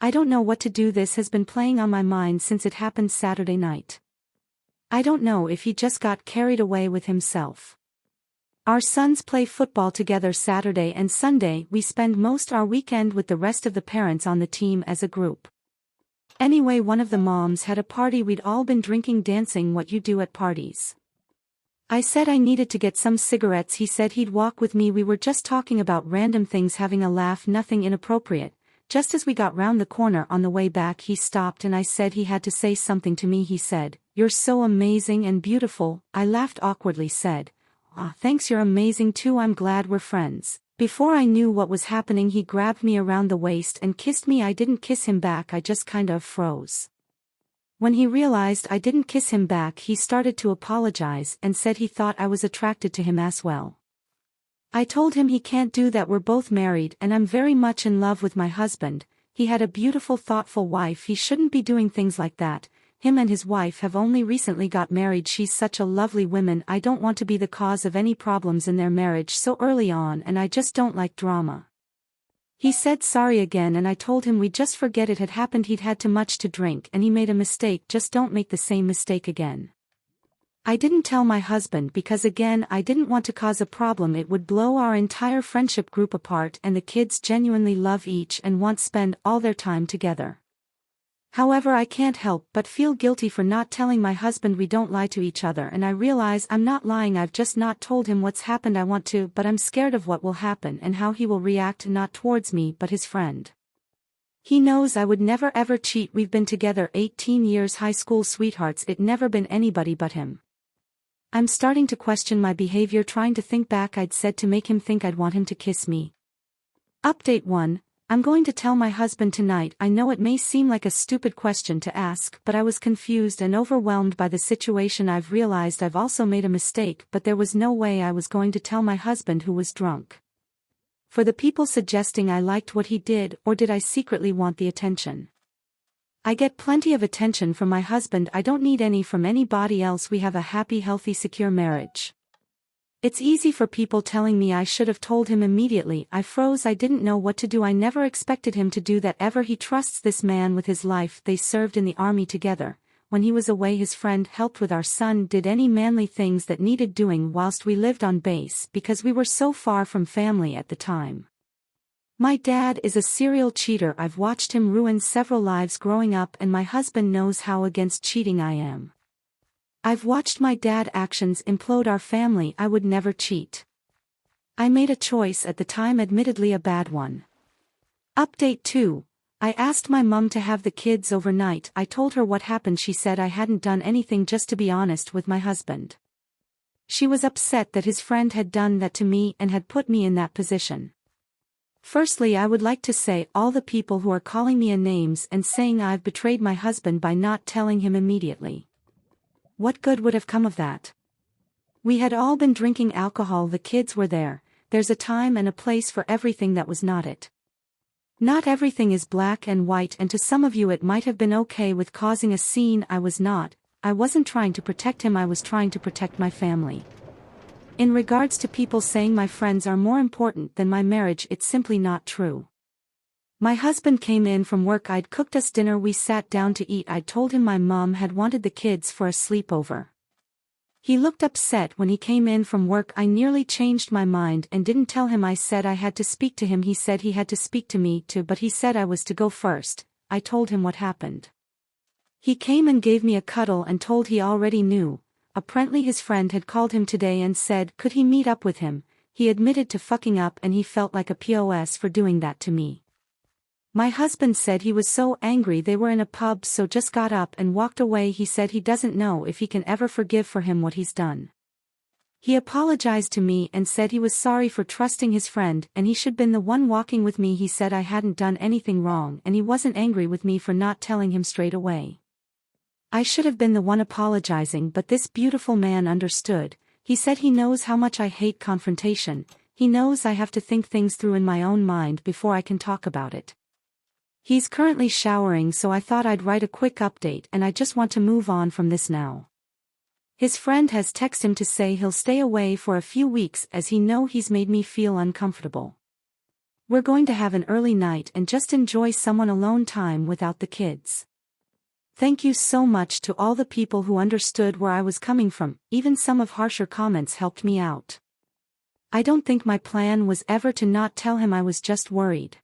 I don't know what to do. This has been playing on my mind since it happened Saturday night. I don't know if he just got carried away with himself. Our sons play football together Saturday and Sunday. We spend most our weekend with the rest of the parents on the team as a group. Anyway, one of the moms had a party. We'd all been drinking, dancing, what you do at parties. I said I needed to get some cigarettes. He said he'd walk with me. We were just talking about random things, having a laugh, nothing inappropriate. Just as we got round the corner on the way back, he stopped and I said he had to say something to me. He said, "You're so amazing and beautiful." I laughed awkwardly, said, "Ah, thanks, you're amazing too. I'm glad we're friends." Before I knew what was happening, he grabbed me around the waist and kissed me. I didn't kiss him back. I just kind of froze. When he realized I didn't kiss him back, he started to apologize and said he thought I was attracted to him as well. I told him he can't do that. We're both married and I'm very much in love with my husband. He had a beautiful, thoughtful wife. He shouldn't be doing things like that. Him and his wife have only recently got married. She's such a lovely woman. I don't want to be the cause of any problems in their marriage so early on, and I just don't like drama. He said sorry again and I told him we'd just forget it had happened. He'd had too much to drink and he made a mistake. Just don't make the same mistake again. I didn't tell my husband because again I didn't want to cause a problem. It would blow our entire friendship group apart, and the kids genuinely love each and want to spend all their time together. However, I can't help but feel guilty for not telling my husband. We don't lie to each other and I realize I'm not lying. I've just not told him what's happened. I want to, but I'm scared of what will happen and how he will react, not towards me but his friend. He knows I would never ever cheat. We've been together 18 years, high school sweethearts. It never been anybody but him. I'm starting to question my behavior, trying to think back. I'd said to make him think I'd want him to kiss me. Update 1. I'm going to tell my husband tonight. I know it may seem like a stupid question to ask, but I was confused and overwhelmed by the situation. I've realized I've also made a mistake, but there was no way I was going to tell my husband, who was drunk. For the people suggesting I liked what he did, or did I secretly want the attention? I get plenty of attention from my husband. I don't need any from anybody else. We have a happy, healthy, secure marriage. It's easy for people telling me I should have told him immediately. I froze. I didn't know what to do. I never expected him to do that ever. He trusts this man with his life. They served in the army together. When he was away, his friend helped with our son, did any manly things that needed doing whilst we lived on base because we were so far from family at the time. My dad is a serial cheater. I've watched him ruin several lives growing up, and my husband knows how against cheating I am. I've watched my dad's actions implode our family. I would never cheat. I made a choice at the time, admittedly a bad one. Update 2. I asked my mum to have the kids overnight. I told her what happened. She said I hadn't done anything, just to be honest with my husband. She was upset that his friend had done that to me and had put me in that position. Firstly, I would like to say all the people who are calling me names and saying I've betrayed my husband by not telling him immediately. What good would have come of that? We had all been drinking alcohol. The kids were there. There's a time and a place for everything. That was not it. Not everything is black and white, and to some of you it might have been okay with causing a scene. I was not. I wasn't trying to protect him. I was trying to protect my family. In regards to people saying my friends are more important than my marriage, it's simply not true. My husband came in from work. I'd cooked us dinner. We sat down to eat. I told him my mom had wanted the kids for a sleepover. He looked upset when he came in from work. I nearly changed my mind and didn't tell him. I said I had to speak to him. He said he had to speak to me too, but he said I was to go first. I told him what happened. He came and gave me a cuddle and told he already knew. Apparently his friend had called him today and said could he meet up with him. He admitted to fucking up and he felt like a POS for doing that to me. My husband said he was so angry. They were in a pub, so just got up and walked away. He said he doesn't know if he can ever forgive for him what he's done. He apologized to me and said he was sorry for trusting his friend and he should been the one walking with me. He said I hadn't done anything wrong and he wasn't angry with me for not telling him straight away. I should have been the one apologizing, but this beautiful man understood. He said he knows how much I hate confrontation. He knows I have to think things through in my own mind before I can talk about it. He's currently showering, so I thought I'd write a quick update, and I just want to move on from this now. His friend has texted him to say he'll stay away for a few weeks as he know he's made me feel uncomfortable. We're going to have an early night and just enjoy someone alone time without the kids. Thank you so much to all the people who understood where I was coming from, even some of harsher comments helped me out. I don't think my plan was ever to not tell him I was just worried.